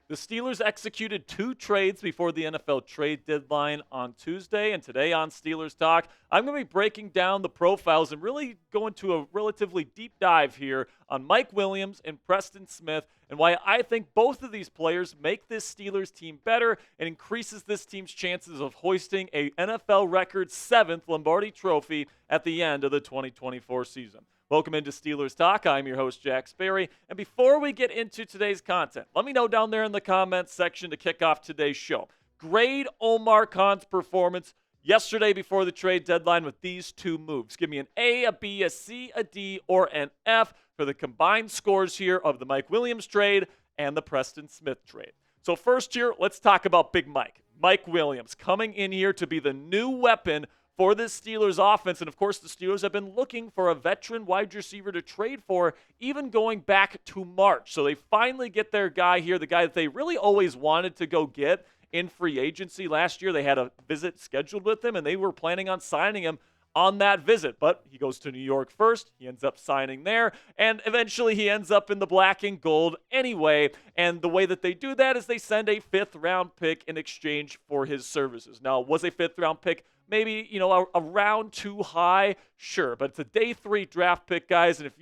The Steelers executed 2 trades before the NFL trade deadline on Tuesday, and today on Steelers Talk, I'm going to be breaking down the profiles and really go into a relatively deep dive here on Mike Williams and Preston Smith and why I think both of these players make this Steelers team better and increases this team's chances of hoisting a NFL record 7th Lombardi Trophy at the end of the 2024 season. Welcome into Steelers Talk. I'm your host, Jack Sperry. And before we get into today's content, let me know down there in the comments section to kick off today's show. Grade Omar Khan's performance yesterday before the trade deadline with these 2 moves. Give me an A, a B, a C, a D, or an F for the combined scores here of the Mike Williams trade and the Preston Smith trade. So first here, let's talk about Big Mike. Mike Williams coming in here to be the new weapon for this Steelers offense. And, of course, the Steelers have been looking for a veteran wide receiver to trade for, even going back to March. So they finally get their guy here, the guy that they really always wanted to go get in free agency. Last year they had a visit scheduled with him, and they were planning on signing him on that visit. But he goes to New York first. He ends up signing there, and eventually he ends up in the black and gold anyway. And the way that they do that is they send a 5th-round pick in exchange for his services. Now, was a 5th-round pick maybe, a round too high? Sure, but it's a day 3 draft pick, guys. And if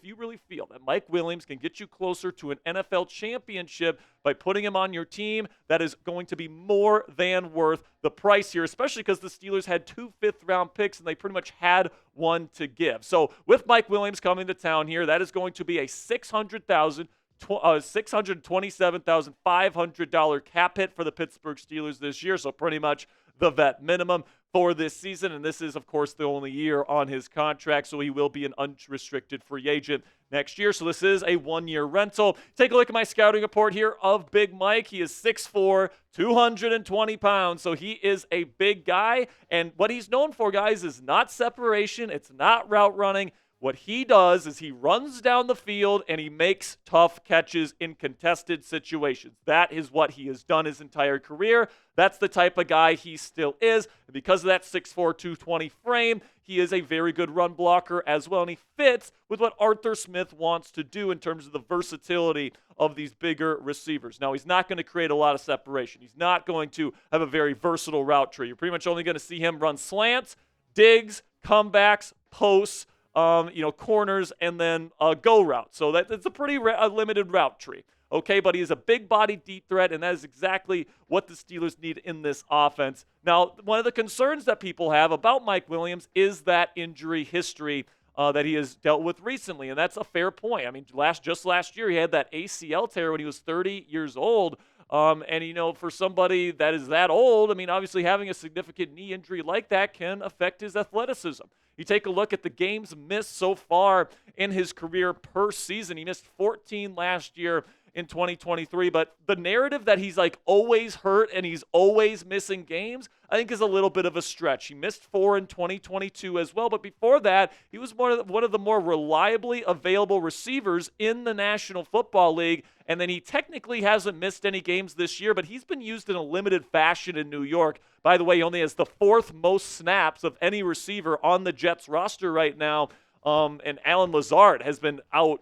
you really feel that Mike Williams can get you closer to an NFL championship by putting him on your team, that is going to be more than worth the price here, especially because the Steelers had 2 5th-round picks and they pretty much had one to give. So with Mike Williams coming to town here, that is going to be a $627,500 cap hit for the Pittsburgh Steelers this year, so pretty much the vet minimum for this season. And this is, of course, the only year on his contract, so he will be an unrestricted free agent next year. So this is a 1-year rental. Take a look at my scouting report here of Big Mike. He is 6'4", 220 pounds, so he is a big guy. And what he's known for, guys, is not separation. It's not route running. What he does is he runs down the field and he makes tough catches in contested situations. That is what he has done his entire career. That's the type of guy he still is. And because of that 6'4", 220 frame, he is a very good run blocker as well. And he fits with what Arthur Smith wants to do in terms of the versatility of these bigger receivers. Now, he's not going to create a lot of separation. He's not going to have a very versatile route tree. You're pretty much only going to see him run slants, digs, comebacks, posts, corners, and then go route. So that's a pretty limited route tree. Okay, but he is a big body deep threat, and that is exactly what the Steelers need in this offense. Now, one of the concerns that people have about Mike Williams is that injury history that he has dealt with recently, and that's a fair point. I mean, just last year he had that ACL tear when he was 30 years old. And for somebody that is that old, I mean, obviously having a significant knee injury like that can affect his athleticism. You take a look at the games missed so far in his career per season. He missed 14 last year in 2023, but the narrative that he's like always hurt and he's always missing games, I think is a little bit of a stretch. He missed 4 in 2022 as well, but before that, he was one of the more reliably available receivers in the National Football League, and then he technically hasn't missed any games this year, but he's been used in a limited fashion in New York. By the way, he only has the 4th most snaps of any receiver on the Jets roster right now, and Allen Lazard has been out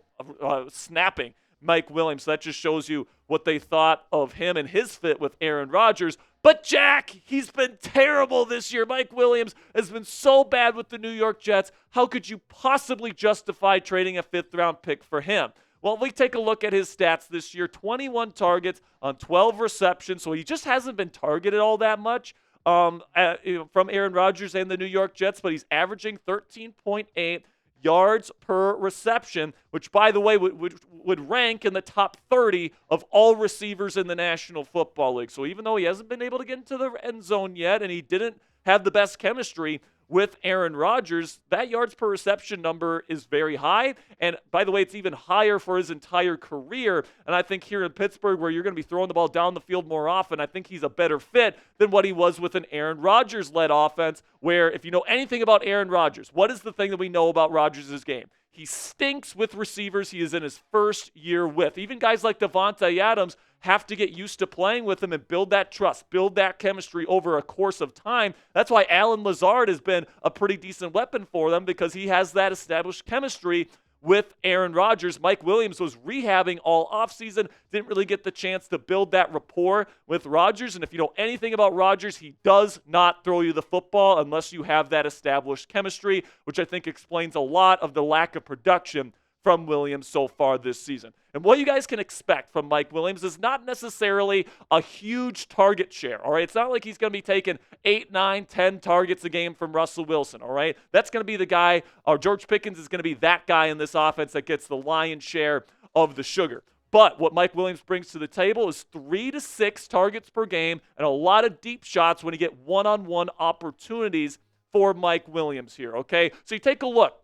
snapping Mike Williams. So that just shows you what they thought of him and his fit with Aaron Rodgers. But Jack, he's been terrible this year. Mike Williams has been so bad with the New York Jets. How could you possibly justify trading a 5th-round pick for him? Well, if we take a look at his stats this year, 21 targets on 12 receptions, so he just hasn't been targeted all that much from Aaron Rodgers and the New York Jets, but he's averaging 13.8 yards per reception, which, by the way, would rank in the top 30 of all receivers in the National Football League. So even though he hasn't been able to get into the end zone yet and he didn't have the best chemistry with Aaron Rodgers, that yards per reception number is very high. And by the way, it's even higher for his entire career. And I think here in Pittsburgh, where you're going to be throwing the ball down the field more often, I think he's a better fit than what he was with an Aaron Rodgers-led offense, where if you know anything about Aaron Rodgers, what is the thing that we know about Rodgers' game? He stinks with receivers he is in his first year with. Even guys like Davante Adams have to get used to playing with him and build that trust, build that chemistry over a course of time. That's why Allen Lazard has been a pretty decent weapon for them, because he has that established chemistry with Aaron Rodgers. Mike Williams was rehabbing all offseason, didn't really get the chance to build that rapport with Rodgers. And if you know anything about Rodgers, he does not throw you the football unless you have that established chemistry, which I think explains a lot of the lack of production from Williams so far this season. And what you guys can expect from Mike Williams is not necessarily a huge target share, all right? It's not like he's going to be taking 8, 9, 10 targets a game from Russell Wilson, all right? That's going to be the guy, or George Pickens is going to be that guy in this offense that gets the lion's share of the sugar. But what Mike Williams brings to the table is 3 to 6 targets per game and a lot of deep shots when you get one-on-one opportunities for Mike Williams here, okay? So you take a look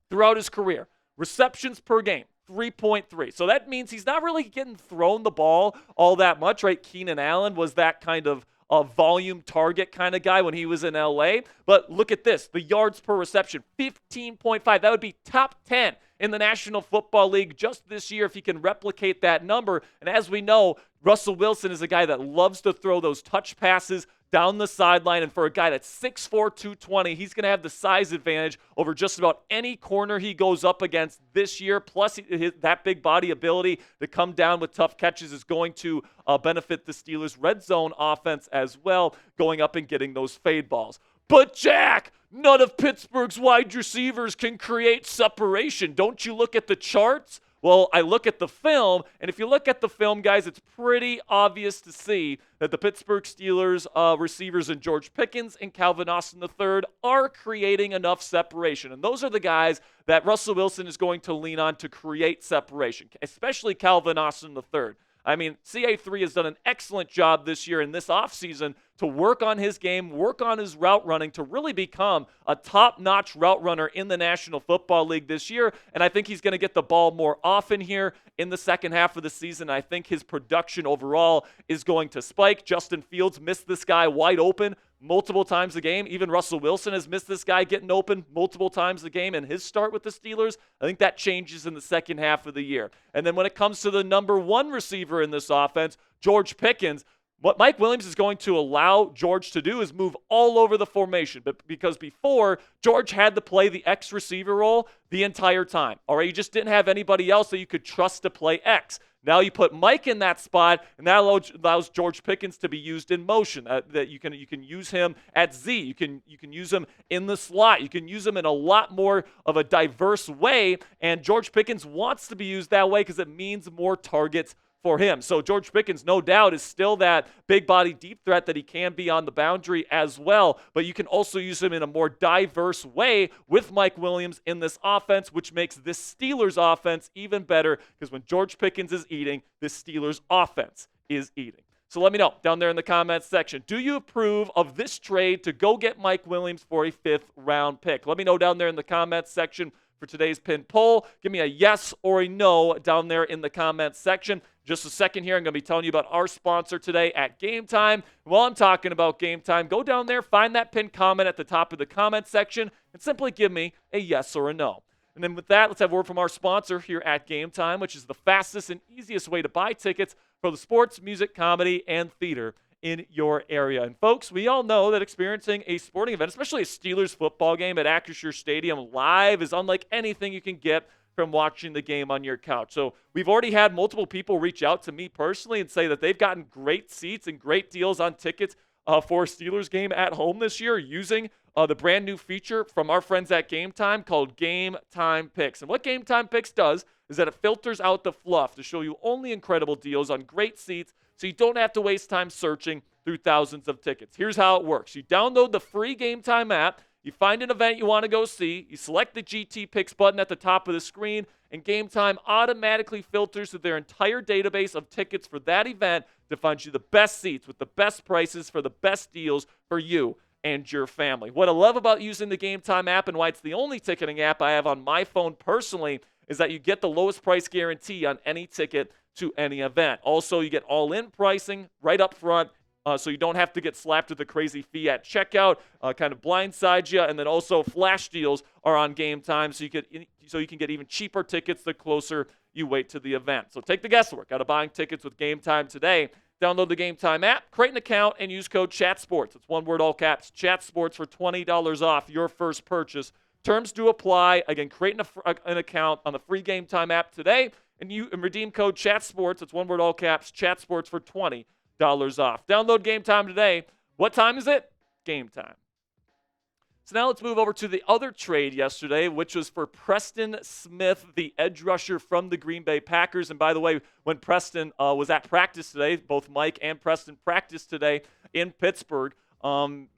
throughout his career. Receptions per game, 3.3. So that means he's not really getting thrown the ball all that much, right? Keenan Allen was that kind of a volume target kind of guy when he was in LA. But look at this, the yards per reception, 15.5. That would be top 10 in the National Football League just this year if he can replicate that number. And as we know, Russell Wilson is a guy that loves to throw those touch passes down the sideline, and for a guy that's 6'4", 220, he's going to have the size advantage over just about any corner he goes up against this year, plus that big body ability to come down with tough catches is going to benefit the Steelers' red zone offense as well, going up and getting those fade balls. But Jack, none of Pittsburgh's wide receivers can create separation. Don't you look at the charts? Well, I look at the film, and if you look at the film, guys, it's pretty obvious to see that the Pittsburgh Steelers receivers in George Pickens and Calvin Austin III are creating enough separation. And those are the guys that Russell Wilson is going to lean on to create separation, especially Calvin Austin III. I mean, CA3 has done an excellent job this year in this offseason to work on his game, work on his route running, to really become a top-notch route runner in the National Football League this year. And I think he's going to get the ball more often here in the second half of the season. I think his production overall is going to spike. Justin Fields missed this guy wide open multiple times a game. Even Russell Wilson has missed this guy getting open multiple times a game in his start with the Steelers. I think that changes in the second half of the year. And then when it comes to the number one receiver in this offense, George Pickens, what Mike Williams is going to allow George to do is move all over the formation. But because before, George had to play the X receiver role the entire time. All right, you just didn't have anybody else that you could trust to play X. Now you put Mike in that spot, and that allows George Pickens to be used in motion. That you can use him at Z. You can use him in the slot. You can use him in a lot more of a diverse way. And George Pickens wants to be used that way because it means more targets for him. So George Pickens, no doubt, is still that big body deep threat that he can be on the boundary as well, but you can also use him in a more diverse way with Mike Williams in this offense, which makes this Steelers offense even better because when George Pickens is eating, this Steelers offense is eating. So let me know down there in the comments section. Do you approve of this trade to go get Mike Williams for a 5th round pick? Let me know down there in the comments section for today's pin poll. Give me a yes or a no down there in the comments section. Just a second here, I'm going to be telling you about our sponsor today at Game Time. While I'm talking about Game Time, go down there, find that pinned comment at the top of the comment section, and simply give me a yes or a no. And then with that, let's have a word from our sponsor here at Game Time, which is the fastest and easiest way to buy tickets for the sports, music, comedy, and theater in your area. And folks, we all know that experiencing a sporting event, especially a Steelers football game at Acrisure Stadium live, is unlike anything you can get from watching the game on your couch. So we've already had multiple people reach out to me personally and say that they've gotten great seats and great deals on tickets for a Steelers game at home this year using the brand new feature from our friends at Game Time called Game Time Picks. And what Game Time Picks does is that it filters out the fluff to show you only incredible deals on great seats so you don't have to waste time searching through thousands of tickets. Here's how it works. You download the free Game Time app, you find an event you want to go see, you select the GT Picks button at the top of the screen, and Game Time automatically filters through their entire database of tickets for that event to find you the best seats with the best prices for the best deals for you and your family. What I love about using the Game Time app and why it's the only ticketing app I have on my phone personally is that you get the lowest price guarantee on any ticket to any event. Also, you get all-in pricing right up front, so you don't have to get slapped with a crazy fee at checkout, kind of blindsides you. And then also flash deals are on Game Time, so you can get even cheaper tickets the closer you wait to the event. So take the guesswork out of buying tickets with Game Time today. Download the Game Time app, create an account, and use code CHATSPORTS. It's one word, all caps, CHATSPORTS for $20 off your first purchase Terms do apply. Again, create an account on the free Game Time app today and redeem code CHATSPORTS. It's one word, all caps, CHATSPORTS for $20 off. Download Game Time today. What time is it? Game time. So now let's move over to the other trade yesterday, which was for Preston Smith, the edge rusher from the Green Bay Packers. And by the way, when Preston was at practice today, both Mike and Preston practiced today in Pittsburgh.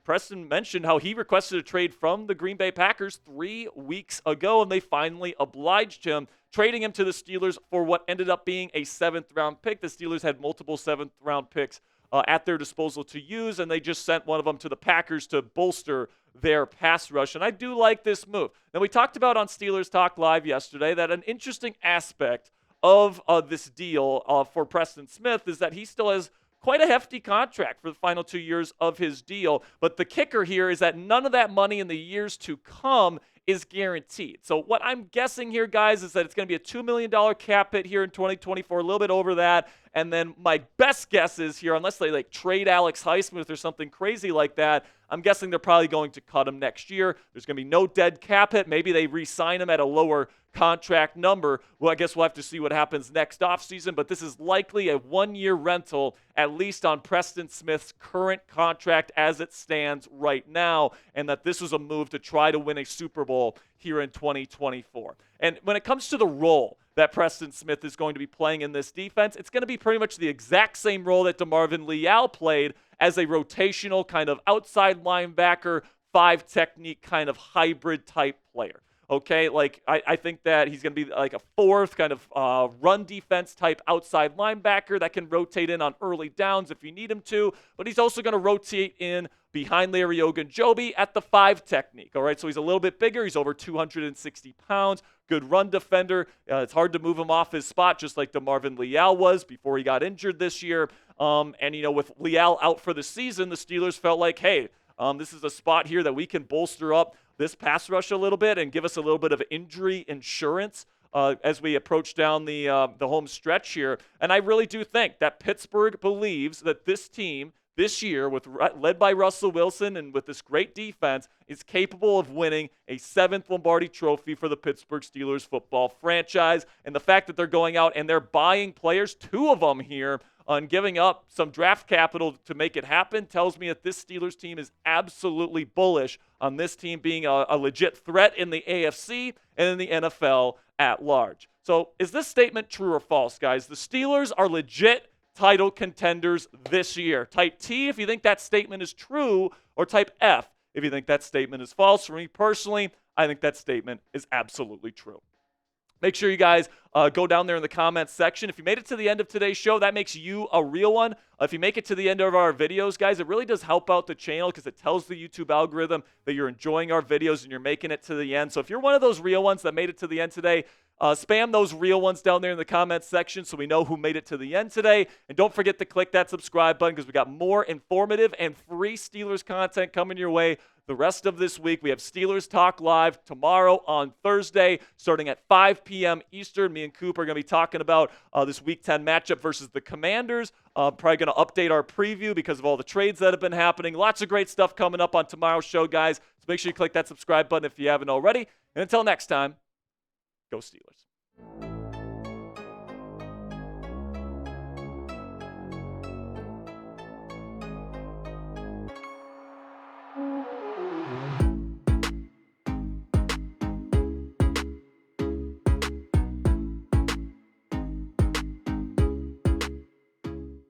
Preston mentioned how he requested a trade from the Green Bay Packers 3 weeks ago, and they finally obliged him, trading him to the Steelers for what ended up being a 7th-round pick. The Steelers had multiple 7th-round picks at their disposal to use, and they just sent one of them to the Packers to bolster their pass rush. And I do like this move. Now, we talked about on Steelers Talk Live yesterday that an interesting aspect of this deal for Preston Smith is that he still has quite a hefty contract for the final 2 years of his deal. But the kicker here is that none of that money in the years to come is guaranteed. So what I'm guessing here, guys, is that it's going to be a $2 million cap hit here in 2024, a little bit over that. And then my best guess is here, unless they trade Alex Highsmith or something crazy like that, I'm guessing they're probably going to cut him next year. There's going to be no dead cap hit. Maybe they re-sign him at a lower contract number. Well, I guess we'll have to see what happens next offseason, but this is likely a 1-year rental, at least on Preston Smith's current contract as it stands right now, and that this was a move to try to win a Super Bowl here in 2024. And when it comes to the role that Preston Smith is going to be playing in this defense, it's going to be pretty much the exact same role that DeMarvin Leal played as a rotational kind of outside linebacker, 5 technique kind of hybrid type player. Okay, I think that he's going to be like a 4th kind of run defense type outside linebacker that can rotate in on early downs if you need him to, but he's also going to rotate in behind Larry Ogunjobi at the 5 technique. All right, so he's a little bit bigger. He's over 260 pounds. Good run defender. It's hard to move him off his spot, just like DeMarvin Leal was before he got injured this year. And with Leal out for the season, the Steelers felt like, hey, this is a spot here that we can bolster up this pass rush a little bit and give us a little bit of injury insurance as we approach down the home stretch here. And I really do think that Pittsburgh believes that this team this year, led by Russell Wilson and with this great defense, is capable of winning a 7th Lombardi Trophy for the Pittsburgh Steelers football franchise. And the fact that they're going out and they're buying players, 2 of them here, on giving up some draft capital to make it happen tells me that this Steelers team is absolutely bullish on this team being a legit threat in the AFC and in the NFL at large. So is this statement true or false, guys? The Steelers are legit title contenders this year. Type T if you think that statement is true, or type F if you think that statement is false. For me personally, I think that statement is absolutely true. Make sure you guys go down there in the comments section. If you made it to the end of today's show, that makes you a real one. If you make it to the end of our videos, guys, it really does help out the channel because it tells the YouTube algorithm that you're enjoying our videos and you're making it to the end. So if you're one of those real ones that made it to the end today, spam those real ones down there in the comments section so we know who made it to the end today. And don't forget to click that subscribe button because we got more informative and free Steelers content coming your way the rest of this week. We have Steelers Talk Live tomorrow on Thursday, starting at 5 p.m. Eastern. Me and Coop are going to be talking about this Week 10 matchup versus the Commanders. Probably going to update our preview because of all the trades that have been happening. Lots of great stuff coming up on tomorrow's show, guys. So make sure you click that subscribe button if you haven't already. And until next time, go Steelers.